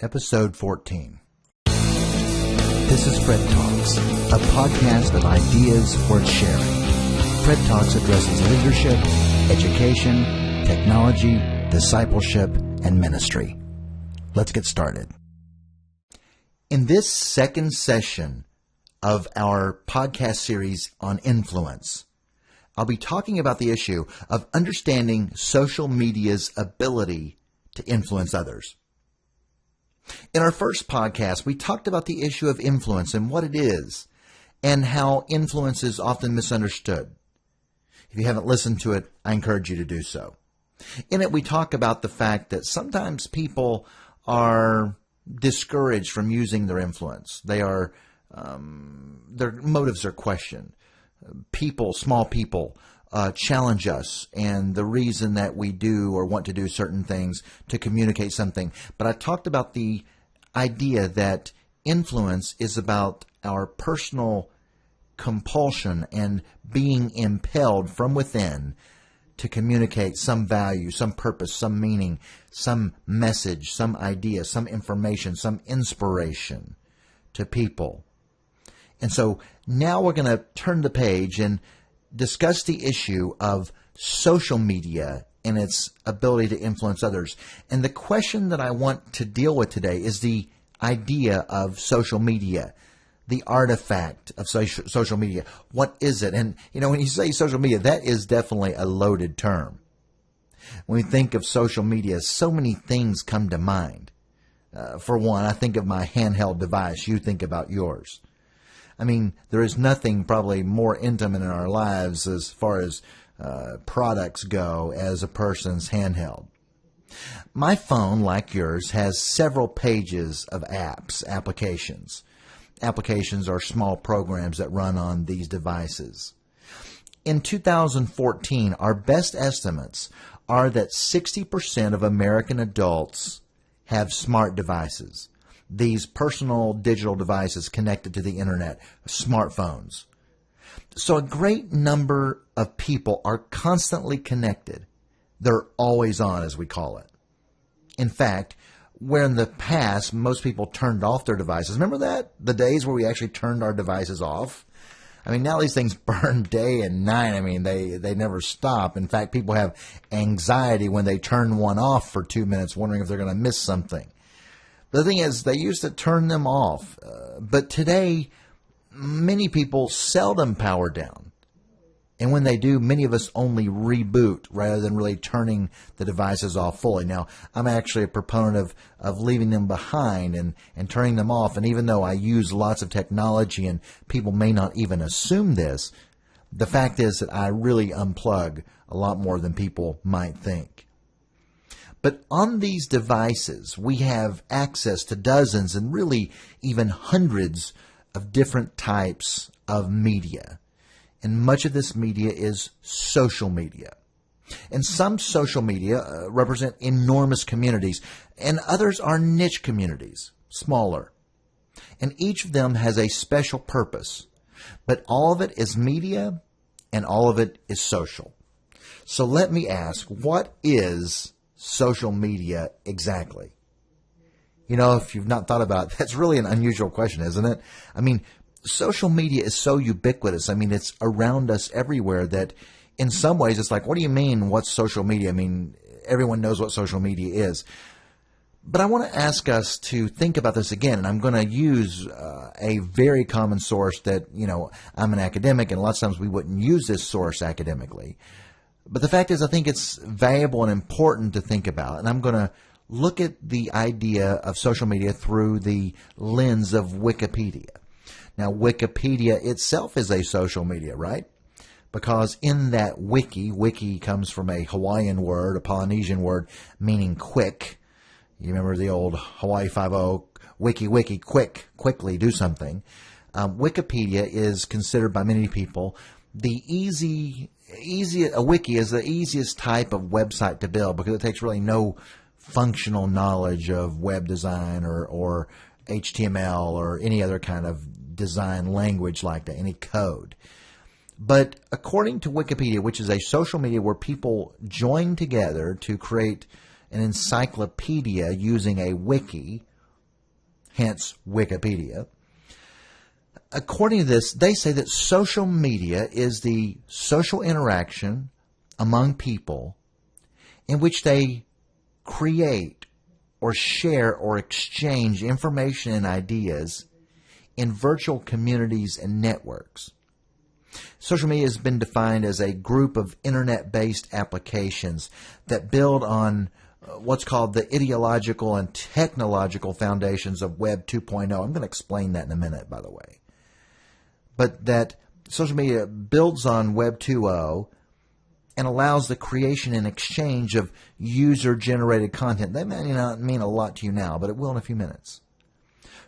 Episode 14. This is Fred Talks, a podcast of ideas worth sharing. Fred Talks addresses leadership, education, technology, discipleship, and ministry. Let's get started. In this second session of our podcast series on influence, I'll be talking about the issue of understanding social media's ability to influence others. In our first podcast, we talked about the issue of influence and what it is, and how influence is often misunderstood. If you haven't listened to it, I encourage you to do so. In it, we talk about the fact that sometimes people are discouraged from using their influence. Their motives are questioned. Small people, challenge us and the reason that we do or want to do certain things to communicate something. But I talked about the idea that influence is about our personal compulsion and being impelled from within to communicate some value, some purpose, some meaning, some message, some idea, some information, some inspiration to people. And so now we're going to turn the page and discuss the issue of social media and its ability to influence others. And the question that I want to deal with today is the idea of social media, the artifact of social media. What is it? And, when you say social media, that is definitely a loaded term. When we think of social media, so many things come to mind. For one, I think of my handheld device. You think about yours. There is nothing probably more intimate in our lives as far as products go as a person's handheld. My phone, like yours, has several pages of applications. Applications are small programs that run on these devices. In 2014, our best estimates are that 60% of American adults have smart devices. These personal digital devices connected to the internet, smartphones. So a great number of people are constantly connected. They're always on, as we call it. In fact, where in the past most people turned off their devices. Remember that? The days where we actually turned our devices off? Now these things burn day and night. They never stop. In fact, people have anxiety when they turn one off for 2 minutes, wondering if they're going to miss something. The thing is, they used to turn them off, but today, many people seldom power down. And when they do, many of us only reboot rather than really turning the devices off fully. Now, I'm actually a proponent of leaving them behind and turning them off. And even though I use lots of technology and people may not even assume this, the fact is that I really unplug a lot more than people might think. But on these devices, we have access to dozens and really even hundreds of different types of media. And much of this media is social media. And some social media represent enormous communities, and others are niche communities, smaller. And each of them has a special purpose. But all of it is media, and all of it is social. So let me ask, what is social media exactly? If you've not thought about it, that's really an unusual question, isn't it? Social media is so ubiquitous. It's around us everywhere that in some ways it's like, what do you mean, what's social media? Everyone knows what social media is. But I want to ask us to think about this again, and I'm going to use a very common source that, I'm an academic, and a lot of times we wouldn't use this source academically. But the fact is, I think it's valuable and important to think about. And I'm going to look at the idea of social media through the lens of Wikipedia. Now, Wikipedia itself is a social media, right? Because in that wiki comes from a Hawaiian word, a Polynesian word, meaning quick. You remember the old Hawaii 5-0, wiki, quickly, do something. Wikipedia is considered by many people a wiki is the easiest type of website to build because it takes really no functional knowledge of web design or HTML or any other kind of design language like that, any code. But according to Wikipedia, which is a social media where people join together to create an encyclopedia using a wiki hence Wikipedia. According to this, they say that social media is the social interaction among people in which they create or share or exchange information and ideas in virtual communities and networks. Social media has been defined as a group of internet-based applications that build on what's called the ideological and technological foundations of Web 2.0. I'm going to explain that in a minute, by the way. But that social media builds on Web 2.0 and allows the creation and exchange of user-generated content. That may not mean a lot to you now, but it will in a few minutes.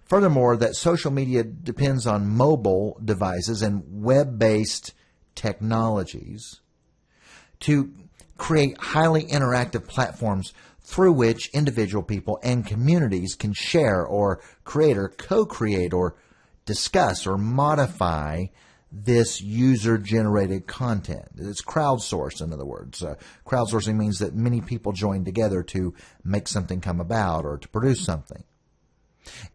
Furthermore, that social media depends on mobile devices and web-based technologies to create highly interactive platforms through which individual people and communities can share or create or co-create or discuss or modify this user-generated content. It's crowdsourced, in other words. Crowdsourcing means that many people join together to make something come about or to produce something.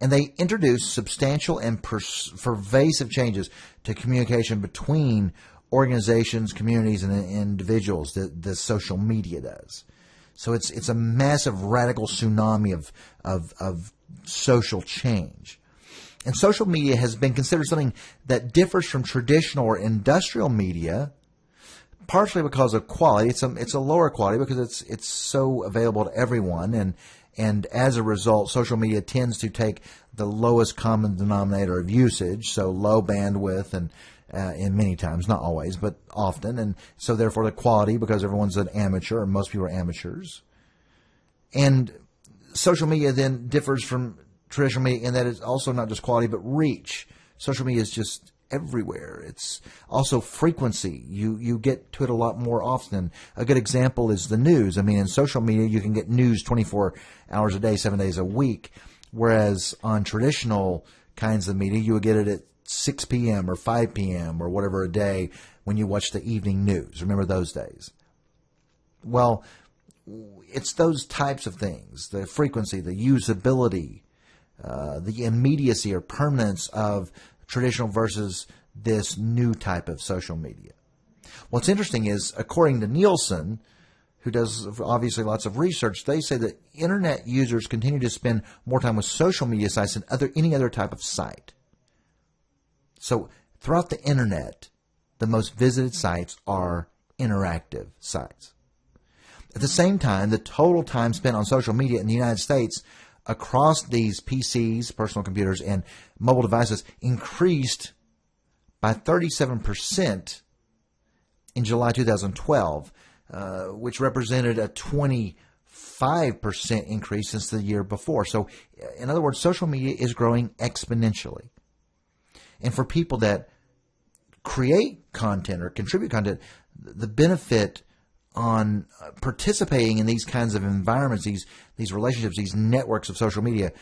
And they introduce substantial and pervasive changes to communication between organizations, communities, and individuals that the social media does. So it's a massive radical tsunami of social change. And social media has been considered something that differs from traditional or industrial media, partially because of quality. It's a lower quality because it's so available to everyone, and as a result, social media tends to take the lowest common denominator of usage, so low bandwidth, and many times, not always, but often, and so therefore the quality, because everyone's an amateur, or most people are amateurs. And social media then differs from traditional media in that it's also not just quality, but reach. Social media is just everywhere. It's also frequency. You get to it a lot more often. A good example is the news. I mean, in social media, you can get news 24 hours a day, 7 days a week, whereas on traditional kinds of media, you would get it at 6 p.m. or 5 p.m. or whatever a day when you watch the evening news. Remember those days? Well, it's those types of things, the frequency, the usability, the immediacy or permanence of traditional versus this new type of social media. What's interesting is, according to Nielsen, who does obviously lots of research, they say that internet users continue to spend more time with social media sites than any other type of site. So throughout the internet, the most visited sites are interactive sites. At the same time, the total time spent on social media in the United States across these PCs, personal computers, and mobile devices increased by 37% in July 2012, which represented a 25% increase since the year before. So, in other words, social media is growing exponentially. And for people that create content or contribute content, the benefit on participating in these kinds of environments, these relationships, these networks of social media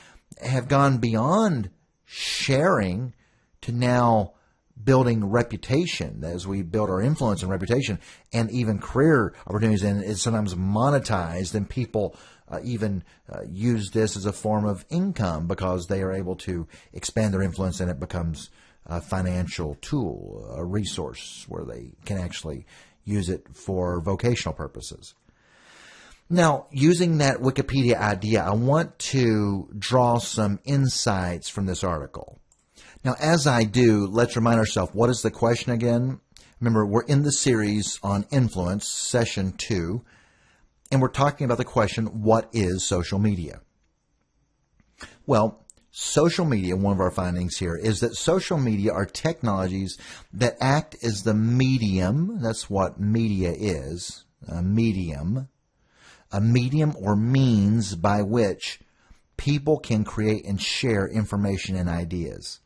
have gone beyond sharing to now building reputation as we build our influence and reputation, and even career opportunities, and it's sometimes monetized, and people even use this as a form of income because they are able to expand their influence, and it becomes a financial tool, a resource where they can actually use it for vocational purposes. Now, using that Wikipedia idea, I want to draw some insights from this article. Now, as I do, let's remind ourselves, what is the question again? Remember, we're in the series on influence, session 2, and we're talking about the question, what is social media? Well, social media, one of our findings here, is that social media are technologies that act as the medium. That's what media is, a medium or means by which people can create and share information and ideas.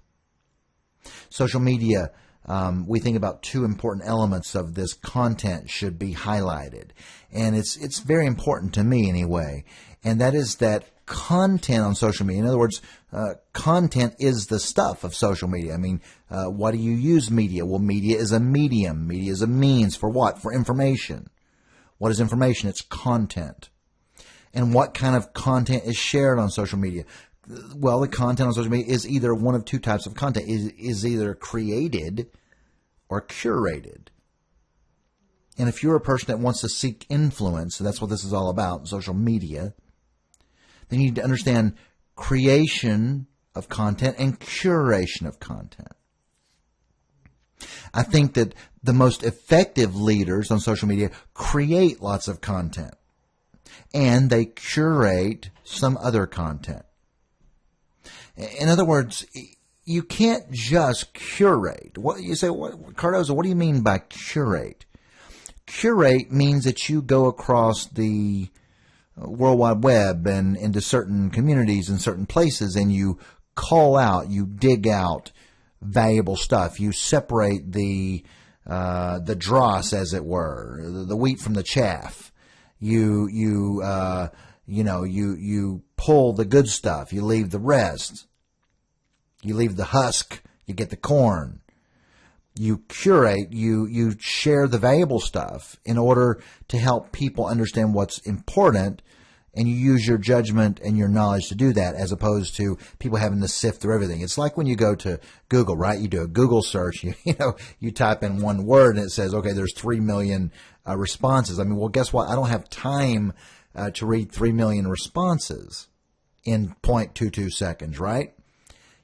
Social media, we think about two important elements of this content should be highlighted. And it's very important to me anyway. And that is that content on social media, in other words, content is the stuff of social media. I mean, what do you use media? Well, media is a medium. Media is a means for what? For information. What is information? It's content. And what kind of content is shared on social media? Well, the content on social media is either one of two types of content. Is either created or curated. And if you're a person that wants to seek influence, and that's what this is all about, social media, then you need to understand creation of content and curation of content. I think that the most effective leaders on social media create lots of content, and they curate some other content. In other words, you can't just curate. What you say, Cardozo, what do you mean by curate? Curate means that you go across the World Wide Web and into certain communities and certain places, and you call out, you dig out valuable stuff. You separate the dross, as it were, the wheat from the chaff. You pull the good stuff. You leave the rest. You leave the husk. You get the corn. You curate. You share the valuable stuff in order to help people understand what's important. And you use your judgment and your knowledge to do that, as opposed to people having to sift through everything. It's like when you go to Google, right? You do a Google search, you type in one word and it says, okay, there's 3 million responses. I mean, well, guess what? I don't have time to read 3 million responses in 0.22 seconds, right?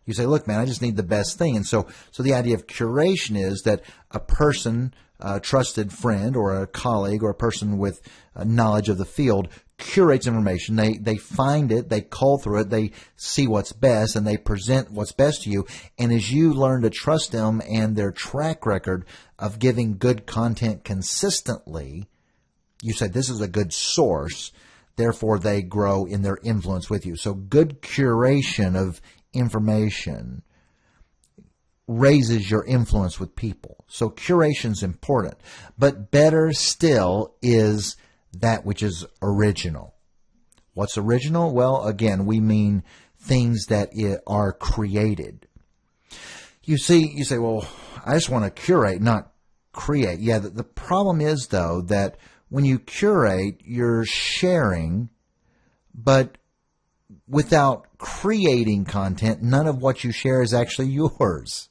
You say, look, man, I just need the best thing. And so the idea of curation is that a person, a trusted friend or a colleague or a person with knowledge of the field curates information. They find it, they cull through it, they see what's best, and they present what's best to you. And as you learn to trust them and their track record of giving good content consistently, you say, this is a good source. Therefore, they grow in their influence with you. So good curation of information raises your influence with people. So curation's important. But better still is that which is original. What's original? Well, again, we mean things that are created. You say, well, I just want to curate, not create. Yeah, the problem is, though, that when you curate, you're sharing, but without creating content, none of what you share is actually yours.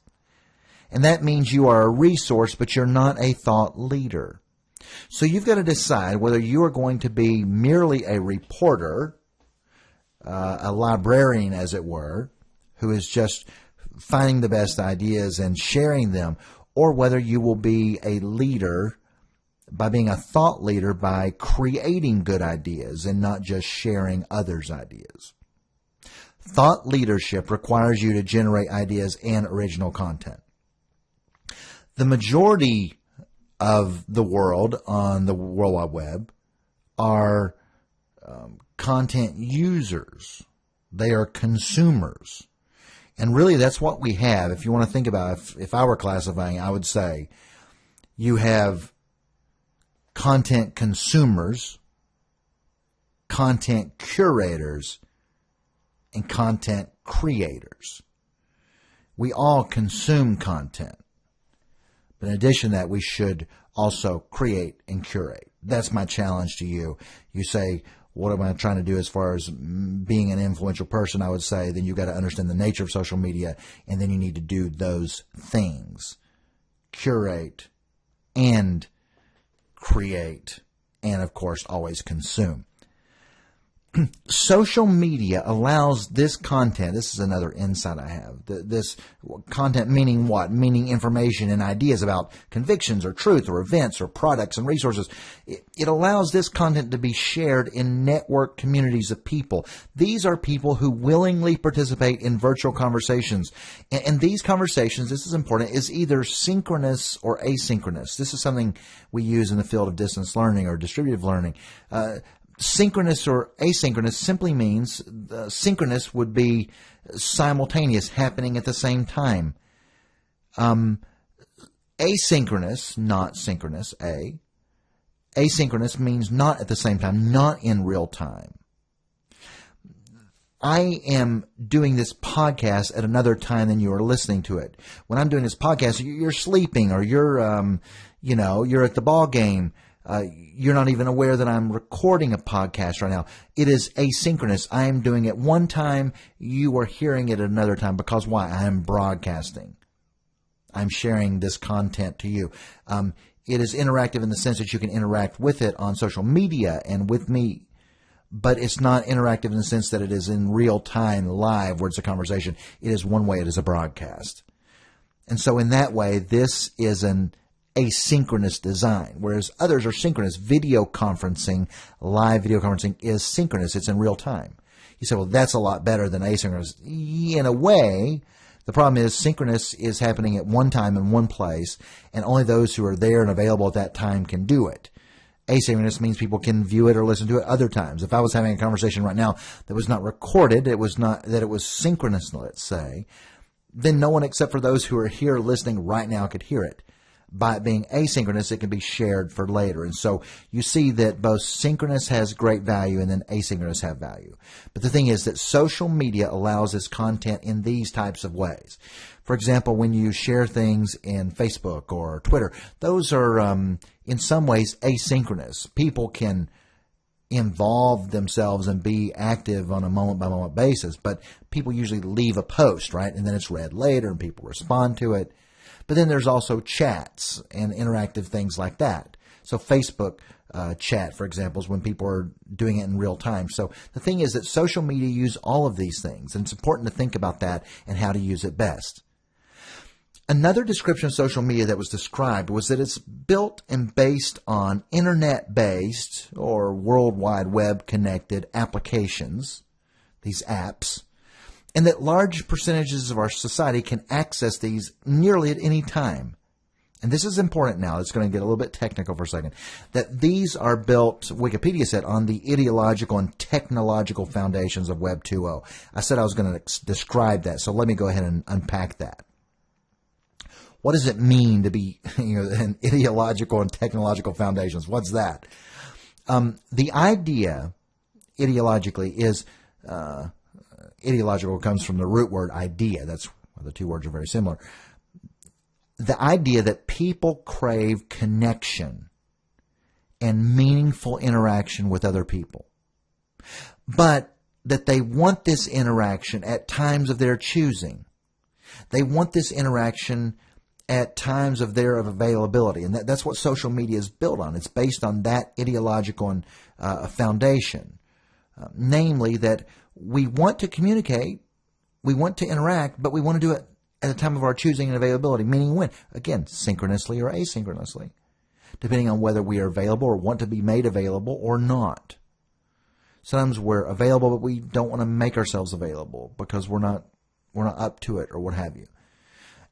And that means you are a resource, but you're not a thought leader. So you've got to decide whether you are going to be merely a reporter, a librarian, as it were, who is just finding the best ideas and sharing them, or whether you will be a leader by being a thought leader by creating good ideas and not just sharing others' ideas. Thought leadership requires you to generate ideas and original content. The majority of the world on the World Wide Web are content users. They are consumers. And really, that's what we have. If you want to think about it, if I were classifying, I would say you have content consumers, content curators, and content creators. We all consume content. But in addition to that, we should also create and curate. That's my challenge to you. You say, what am I trying to do as far as being an influential person? I would say then you've got to understand the nature of social media, and then you need to do those things. Curate and create, and of course, always consume. Social media allows this content, this is another insight I have, this content meaning what? Meaning information and ideas about convictions or truth or events or products and resources. It allows this content to be shared in network communities of people. These are people who willingly participate in virtual conversations. And these conversations, this is important, is either synchronous or asynchronous. This is something we use in the field of distance learning or distributive learning. Synchronous or asynchronous simply means synchronous would be simultaneous, happening at the same time. Asynchronous, not synchronous, asynchronous means not at the same time, not in real time. I am doing this podcast at another time than you are listening to it. When I'm doing this podcast, you're sleeping or you're at the ball game. You're not even aware that I'm recording a podcast right now. It is asynchronous. I am doing it one time. You are hearing it another time. Because why? I am broadcasting. I'm sharing this content to you. It is interactive in the sense that you can interact with it on social media and with me. But it's not interactive in the sense that it is in real time, live, where it's a conversation. It is one way. It is a broadcast. And so in that way, this is an asynchronous design, whereas others are synchronous. Video conferencing, live video conferencing is synchronous. It's in real time. You say, well, that's a lot better than asynchronous. In a way, the problem is synchronous is happening at one time in one place, and only those who are there and available at that time can do it. Asynchronous means people can view it or listen to it other times. If I was having a conversation right now that was not recorded, it was synchronous, let's say, then no one except for those who are here listening right now could hear it. By it being asynchronous, it can be shared for later. And so you see that both synchronous has great value and then asynchronous have value. But the thing is that social media allows this content in these types of ways. For example, when you share things in Facebook or Twitter, those are in some ways asynchronous. People can involve themselves and be active on a moment-by-moment basis, but people usually leave a post, right? And then it's read later and people respond to it. But then there's also chats and interactive things like that. So Facebook chat, for example, is when people are doing it in real time. So the thing is that social media use all of these things, and it's important to think about that and how to use it best. Another description of social media that was described was that it's built and based on internet-based or World Wide Web connected applications, these apps, and that large percentages of our society can access these nearly at any time. And this is important now. It's going to get a little bit technical for a second. That these are built, Wikipedia said, on the ideological and technological foundations of Web 2.0. I said I was going to describe that, so let me go ahead and unpack that. What does it mean to be, an ideological and technological foundations? What's that? The idea, ideologically, is ideological comes from the root word idea. That's the two words are very similar. The idea that people crave connection and meaningful interaction with other people, but that they want this interaction at times of their choosing. They want this interaction at times of their availability. And that's what social media is built on. It's based on that ideological and foundation. Namely, that we want to communicate, we want to interact, but we want to do it at a time of our choosing and availability. Meaning when? Again, synchronously or asynchronously, depending on whether we are available or want to be made available or not. Sometimes we're available, but we don't want to make ourselves available because we're not up to it or what have you.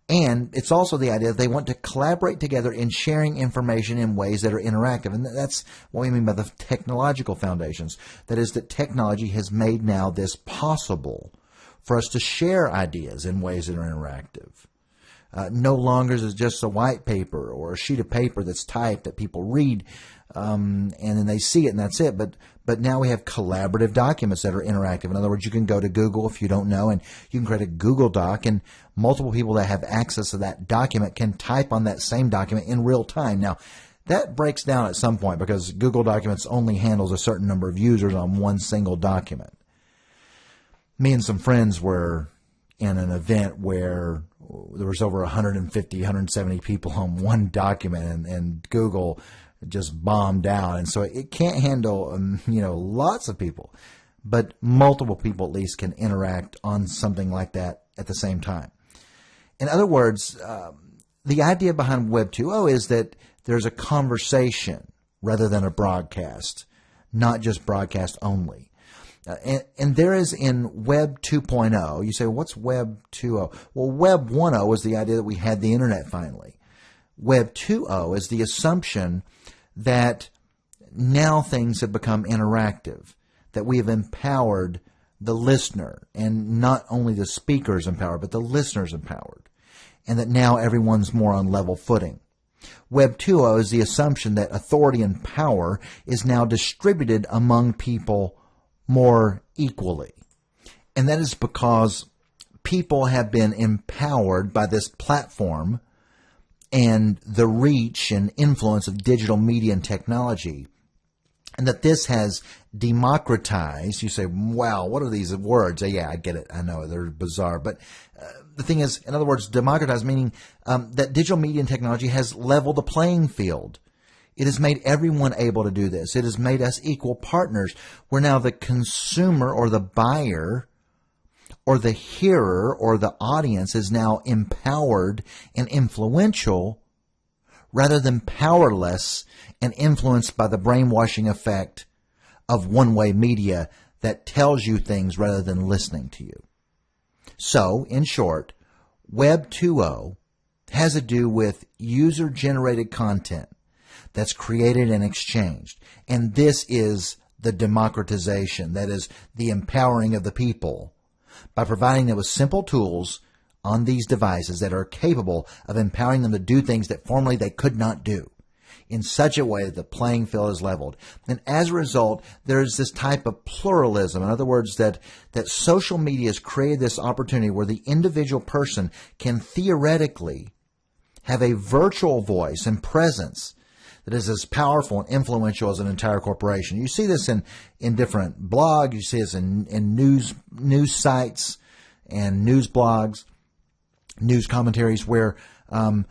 And it's also the idea that they want to collaborate together in sharing information in ways that are interactive. And that's what we mean by the technological foundations. That is, that technology has made now this possible for us to share ideas in ways that are interactive. No longer is it just a white paper or a sheet of paper that's typed that people read and then they see it and that's it. But now we have collaborative documents that are interactive. In other words, you can go to Google if you don't know, and you can create a Google Doc, and multiple people that have access to that document can type on that same document in real time. Now, that breaks down at some point because Google Documents only handles a certain number of users on one single document. Me and some friends were in an event where there was over 150, 170 people on one document, and Google just bombed out. And so it can't handle, lots of people, but multiple people at least can interact on something like that at the same time. In other words, the idea behind Web 2.0 is that there's a conversation rather than a broadcast, not just broadcast only. And there is in Web 2.0, you say, what's Web 2.0? Well, Web 1.0 was the idea that we had the internet finally. Web 2.0 is the assumption that now things have become interactive, that we have empowered the listener, and not only the speakers empowered, but the listeners empowered, and that now everyone's more on level footing. Web 2.0 is the assumption that authority and power is now distributed among people more equally. And that is because people have been empowered by this platform and the reach and influence of digital media and technology, and that this has democratized. You say, wow, what are these words? Yeah, I get it. I know they're bizarre. But the thing is, in other words, democratized meaning that digital media and technology has leveled the playing field. It has made everyone able to do this. It has made us equal partners, where now the consumer or the buyer or the hearer or the audience is now empowered and influential rather than powerless and influenced by the brainwashing effect of one-way media that tells you things rather than listening to you. So, in short, Web 2.0 has to do with user-generated content that's created and exchanged. And this is the democratization, that is the empowering of the people, by providing them with simple tools on these devices that are capable of empowering them to do things that formerly they could not do, in such a way that the playing field is leveled. And as a result, there's this type of pluralism. In other words, that social media has created this opportunity where the individual person can theoretically have a virtual voice and presence that is as powerful and influential as an entire corporation. You see this in different blogs. You see this in news sites and news blogs, news commentaries, where a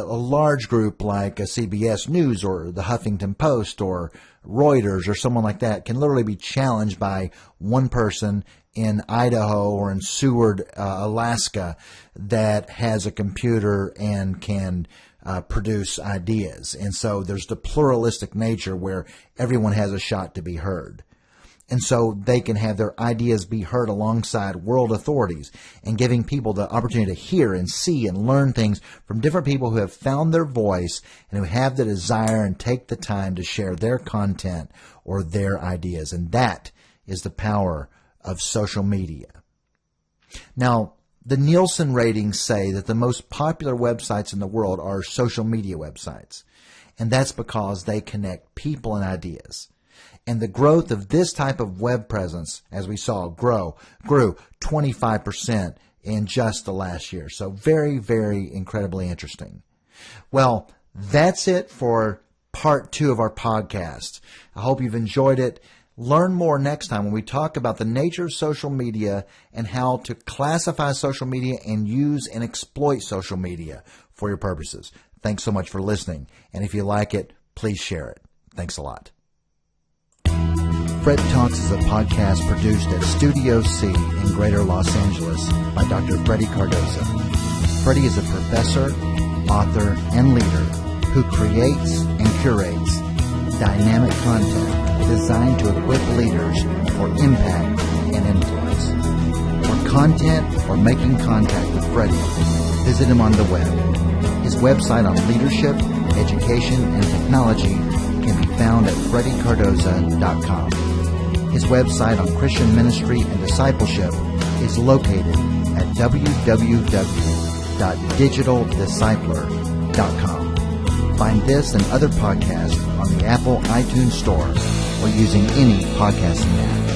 large group like a CBS News or the Huffington Post or Reuters or someone like that can literally be challenged by one person in Idaho or in Seward, Alaska, that has a computer and can produce ideas. And so there's the pluralistic nature where everyone has a shot to be heard. And so they can have their ideas be heard alongside world authorities, and giving people the opportunity to hear and see and learn things from different people who have found their voice and who have the desire and take the time to share their content or their ideas. And that is the power of social media. Now, the Nielsen ratings say that the most popular websites in the world are social media websites. And that's because they connect people and ideas. And the growth of this type of web presence, as we saw, grew 25% in just the last year. So very, very incredibly interesting. Well, that's it for part 2 of our podcast. I hope you've enjoyed it. Learn more next time when we talk about the nature of social media and how to classify social media and use and exploit social media for your purposes. Thanks so much for listening. And if you like it, please share it. Thanks a lot. Fred Talks is a podcast produced at Studio C in Greater Los Angeles by Dr. Freddie Cardoza. Freddie is a professor, author, and leader who creates and curates dynamic content designed to equip leaders for impact and influence. For content or making contact with Freddie, visit him on the web. His website on leadership, education, and technology can be found at freddycardoza.com. His website on Christian ministry and discipleship is located at www.digitaldiscipler.com. Find this and other podcasts on the Apple iTunes Store or using any podcasting app.